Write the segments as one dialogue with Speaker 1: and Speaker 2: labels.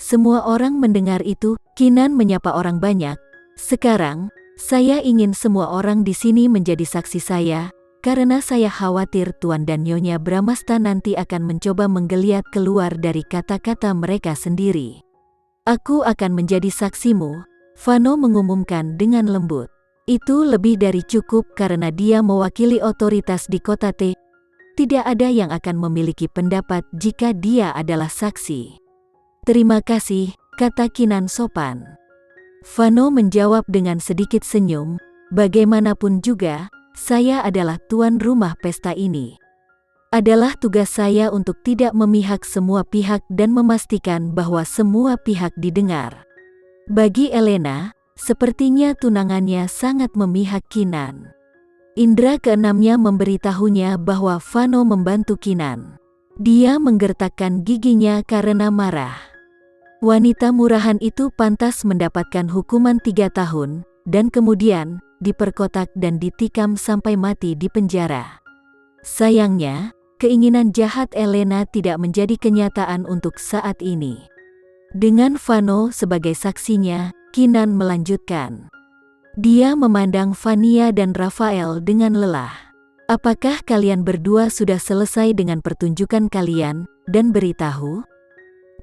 Speaker 1: Semua orang mendengar itu. Kinan menyapa orang banyak. Sekarang, saya ingin semua orang di sini menjadi saksi saya, karena saya khawatir Tuan dan Nyonya Bramasta nanti akan mencoba menggeliat keluar dari kata-kata mereka sendiri. Aku akan menjadi saksimu, Fano mengumumkan dengan lembut. Itu lebih dari cukup karena dia mewakili otoritas di kota T. Tidak ada yang akan memiliki pendapat jika dia adalah saksi. Terima kasih, kata Kinan sopan. Fano menjawab dengan sedikit senyum, bagaimanapun juga, saya adalah tuan rumah pesta ini. Adalah tugas saya untuk tidak memihak semua pihak dan memastikan bahwa semua pihak didengar. Bagi Elena, sepertinya tunangannya sangat memihak Kinan. Indra keenamnya memberitahunya bahwa Fano membantu Kinan. Dia menggertakkan giginya karena marah. Wanita murahan itu pantas mendapatkan hukuman 3 tahun, dan kemudian diperkotak dan ditikam sampai mati di penjara. Sayangnya, keinginan jahat Elena tidak menjadi kenyataan untuk saat ini. Dengan Fano sebagai saksinya, Kinan melanjutkan. Dia memandang Fania dan Rafael dengan lelah. Apakah kalian berdua sudah selesai dengan pertunjukan kalian, dan beritahu?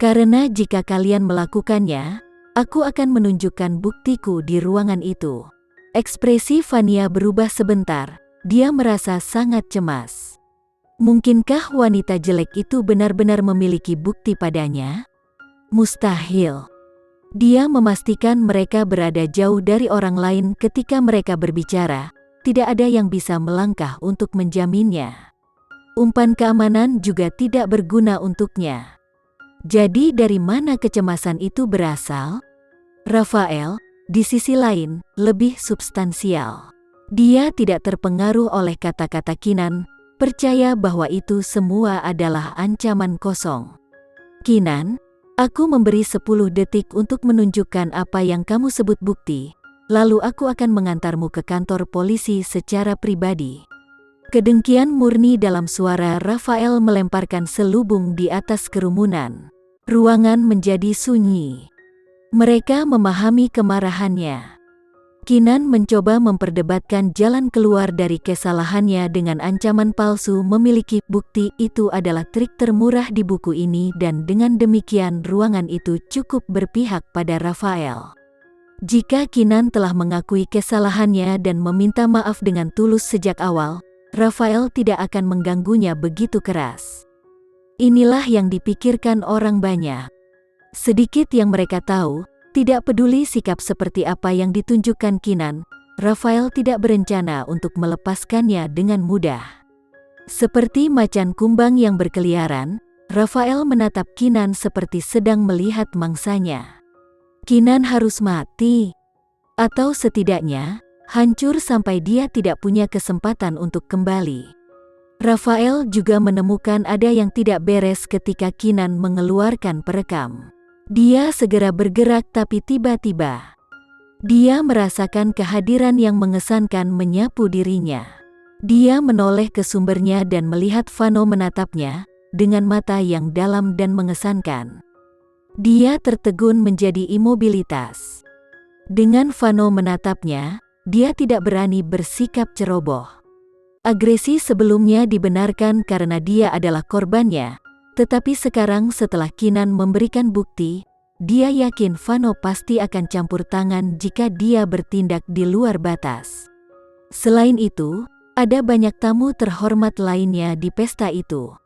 Speaker 1: Karena jika kalian melakukannya, aku akan menunjukkan buktiku di ruangan itu. Ekspresi Fania berubah sebentar, dia merasa sangat cemas. Mungkinkah wanita jelek itu benar-benar memiliki bukti padanya? Mustahil. Dia memastikan mereka berada jauh dari orang lain ketika mereka berbicara, tidak ada yang bisa melangkah untuk menjaminnya. Umpan keamanan juga tidak berguna untuknya. Jadi dari mana kecemasan itu berasal? Rafael, di sisi lain, lebih substansial. Dia tidak terpengaruh oleh kata-kata Kinan, percaya bahwa itu semua adalah ancaman kosong. Kinan, aku memberi 10 detik untuk menunjukkan apa yang kamu sebut bukti, lalu aku akan mengantarmu ke kantor polisi secara pribadi. Kedengkian murni dalam suara Rafael melemparkan selubung di atas kerumunan. Ruangan menjadi sunyi. Mereka memahami kemarahannya. Kinan mencoba memperdebatkan jalan keluar dari kesalahannya dengan ancaman palsu memiliki bukti. Itu adalah trik termurah di buku ini dan dengan demikian ruangan itu cukup berpihak pada Rafael. Jika Kinan telah mengakui kesalahannya dan meminta maaf dengan tulus sejak awal, Rafael tidak akan mengganggunya begitu keras. Inilah yang dipikirkan orang banyak. Sedikit yang mereka tahu, tidak peduli sikap seperti apa yang ditunjukkan Kinan, Rafael tidak berencana untuk melepaskannya dengan mudah. Seperti macan kumbang yang berkeliaran, Rafael menatap Kinan seperti sedang melihat mangsanya. Kinan harus mati, atau setidaknya hancur sampai dia tidak punya kesempatan untuk kembali. Rafael juga menemukan ada yang tidak beres ketika Kinan mengeluarkan perekam. Dia segera bergerak tapi tiba-tiba dia merasakan kehadiran yang mengesankan menyapu dirinya. Dia menoleh ke sumbernya dan melihat Fano menatapnya dengan mata yang dalam dan mengesankan. Dia tertegun menjadi imobilitas. Dengan Fano menatapnya, dia tidak berani bersikap ceroboh. Agresi sebelumnya dibenarkan karena dia adalah korbannya, tetapi sekarang setelah Kinan memberikan bukti, dia yakin Fano pasti akan campur tangan jika dia bertindak di luar batas. Selain itu, ada banyak tamu terhormat lainnya di pesta itu.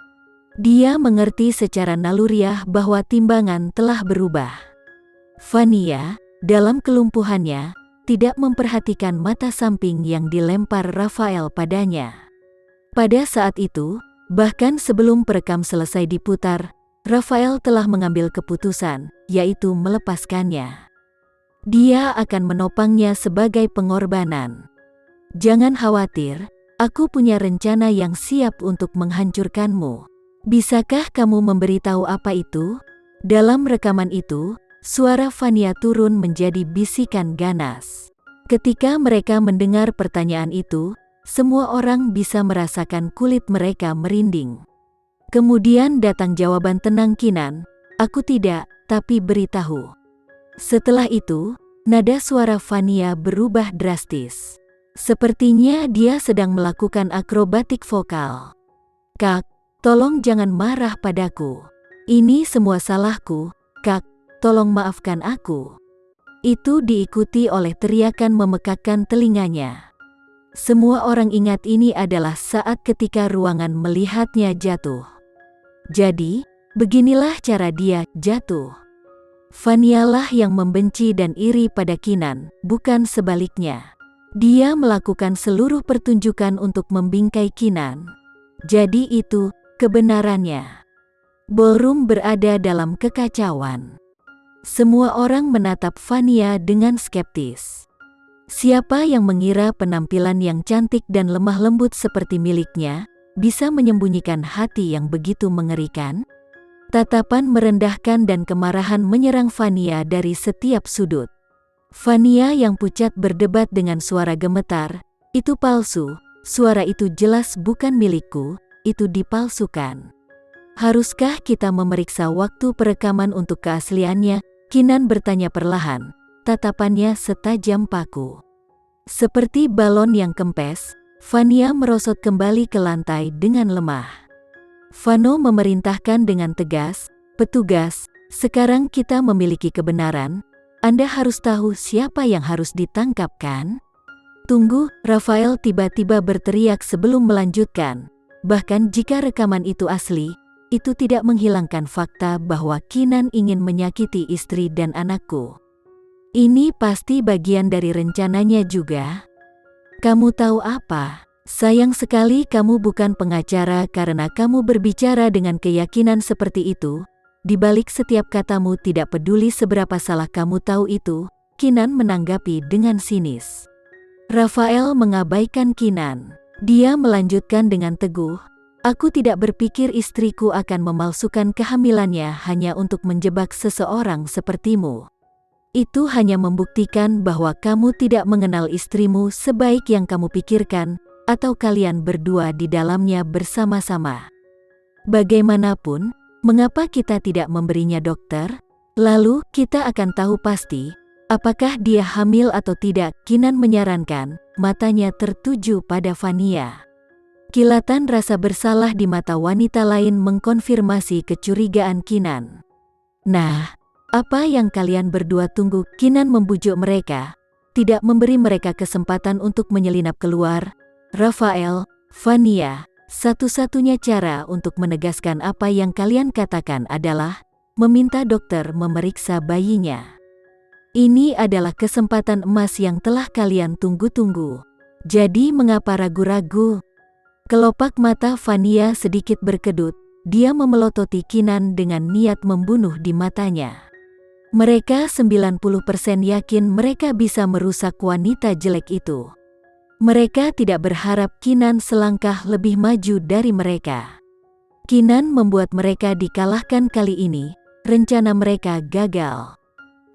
Speaker 1: Dia mengerti secara naluriah bahwa timbangan telah berubah. Fania, dalam kelumpuhannya, tidak memperhatikan mata samping yang dilempar Rafael padanya. Pada saat itu, bahkan sebelum perekam selesai diputar, Rafael telah mengambil keputusan, yaitu melepaskannya. Dia akan menopangnya sebagai pengorbanan. Jangan khawatir, aku punya rencana yang siap untuk menghancurkanmu. Bisakah kamu memberitahu apa itu? Dalam rekaman itu, suara Fania turun menjadi bisikan ganas. Ketika mereka mendengar pertanyaan itu, semua orang bisa merasakan kulit mereka merinding. Kemudian datang jawaban tenang Kinan, Aku tidak, tapi beritahu. Setelah itu, nada suara Vania berubah drastis. Sepertinya dia sedang melakukan akrobatik vokal. Kak, tolong jangan marah padaku. Ini semua salahku, Kak, tolong maafkan aku. Itu diikuti oleh teriakan memekakkan telinganya. Semua orang ingat ini adalah saat ketika ruangan melihatnya jatuh. Jadi, beginilah cara dia jatuh. Vania lah yang membenci dan iri pada Kinan, bukan sebaliknya. Dia melakukan seluruh pertunjukan untuk membingkai Kinan. Jadi itu kebenarannya. Ballroom berada dalam kekacauan. Semua orang menatap Vania dengan skeptis. Siapa yang mengira penampilan yang cantik dan lemah lembut seperti miliknya bisa menyembunyikan hati yang begitu mengerikan? Tatapan merendahkan dan kemarahan menyerang Vania dari setiap sudut. Vania yang pucat berdebat dengan suara gemetar, "Itu palsu, suara itu jelas bukan milikku, itu dipalsukan. Haruskah kita memeriksa waktu perekaman untuk keasliannya?" Kinan bertanya perlahan, tatapannya setajam paku. Seperti balon yang kempes, Vania merosot kembali ke lantai dengan lemah. Vano memerintahkan dengan tegas, "Petugas, sekarang kita memiliki kebenaran. Anda harus tahu siapa yang harus ditangkap, kan?" "Tunggu," Rafael tiba-tiba berteriak sebelum melanjutkan. "Bahkan jika rekaman itu asli, itu tidak menghilangkan fakta bahwa Kinan ingin menyakiti istri dan anakku. Ini pasti bagian dari rencananya juga." "Kamu tahu apa? Sayang sekali kamu bukan pengacara karena kamu berbicara dengan keyakinan seperti itu. Di balik setiap katamu tidak peduli seberapa salah kamu tahu itu," Kinan menanggapi dengan sinis. Rafael mengabaikan Kinan. Dia melanjutkan dengan teguh, "Aku tidak berpikir istriku akan memalsukan kehamilannya hanya untuk menjebak seseorang sepertimu. Itu hanya membuktikan bahwa kamu tidak mengenal istrimu sebaik yang kamu pikirkan, atau kalian berdua di dalamnya bersama-sama. Bagaimanapun, mengapa kita tidak memberinya dokter? Lalu kita akan tahu pasti, apakah dia hamil atau tidak." Kinan menyarankan, matanya tertuju pada Vania. Kilatan rasa bersalah di mata wanita lain mengkonfirmasi kecurigaan Kinan. "Nah, apa yang kalian berdua tunggu?" Kinan membujuk mereka, tidak memberi mereka kesempatan untuk menyelinap keluar. "Rafael, Vania, satu-satunya cara untuk menegaskan apa yang kalian katakan adalah meminta dokter memeriksa bayinya. Ini adalah kesempatan emas yang telah kalian tunggu-tunggu. Jadi mengapa ragu-ragu?" Kelopak mata Vania sedikit berkedut, dia memelototi Kinan dengan niat membunuh di matanya. Mereka 90% yakin mereka bisa merusak wanita jelek itu. Mereka tidak berharap Kinan selangkah lebih maju dari mereka. Kinan membuat mereka dikalahkan kali ini, rencana mereka gagal.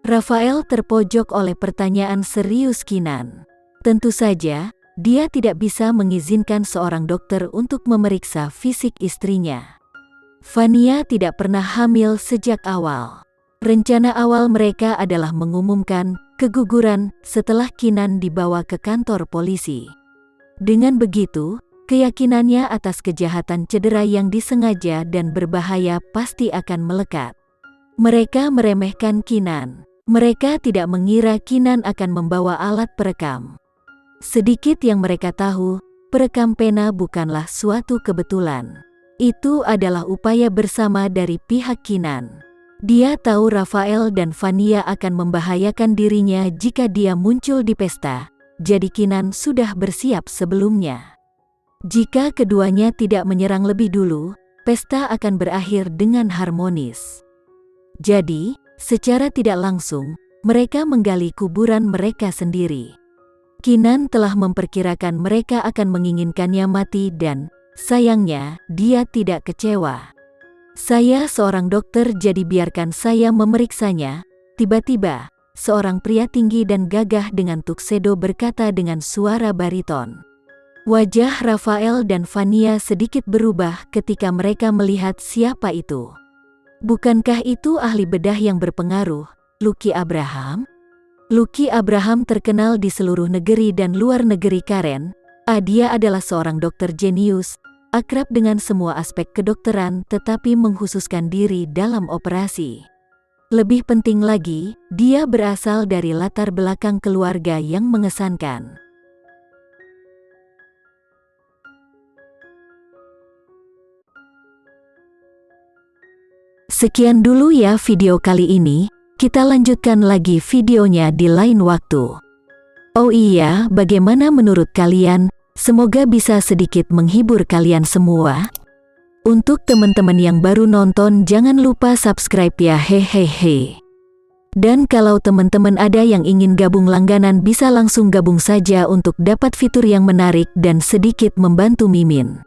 Speaker 1: Rafael terpojok oleh pertanyaan serius Kinan. Tentu saja, dia tidak bisa mengizinkan seorang dokter untuk memeriksa fisik istrinya. Vania tidak pernah hamil sejak awal. Rencana awal mereka adalah mengumumkan keguguran setelah Kinan dibawa ke kantor polisi. Dengan begitu, keyakinannya atas kejahatan cedera yang disengaja dan berbahaya pasti akan melekat. Mereka meremehkan Kinan. Mereka tidak mengira Kinan akan membawa alat perekam. Sedikit yang mereka tahu, perekam pena bukanlah suatu kebetulan. Itu adalah upaya bersama dari pihak Kinan. Dia tahu Rafael dan Vania akan membahayakan dirinya jika dia muncul di pesta, jadi Kinan sudah bersiap sebelumnya. Jika keduanya tidak menyerang lebih dulu, pesta akan berakhir dengan harmonis. Jadi, secara tidak langsung, mereka menggali kuburan mereka sendiri. Kinan telah memperkirakan mereka akan menginginkannya mati dan, sayangnya, dia tidak kecewa. "Saya seorang dokter, jadi biarkan saya memeriksanya." Tiba-tiba, seorang pria tinggi dan gagah dengan tuxedo berkata dengan suara bariton. Wajah Rafael dan Vania sedikit berubah ketika mereka melihat siapa itu. Bukankah itu ahli bedah yang berpengaruh, Lucky Abraham? Lucky Abraham terkenal di seluruh negeri dan luar negeri, Karen. Dia adalah seorang dokter jenius, akrab dengan semua aspek kedokteran tetapi mengkhususkan diri dalam operasi. Lebih penting lagi, dia berasal dari latar belakang keluarga yang mengesankan. Sekian dulu ya video kali ini, kita lanjutkan lagi videonya di lain waktu. Oh iya, bagaimana menurut kalian? Semoga bisa sedikit menghibur kalian semua. Untuk teman-teman yang baru nonton, jangan lupa subscribe ya, hehehe. Dan kalau teman-teman ada yang ingin gabung langganan, bisa langsung gabung saja untuk dapat fitur yang menarik dan sedikit membantu Mimin.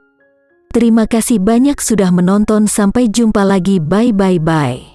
Speaker 1: Terima kasih banyak sudah menonton, sampai jumpa lagi, bye.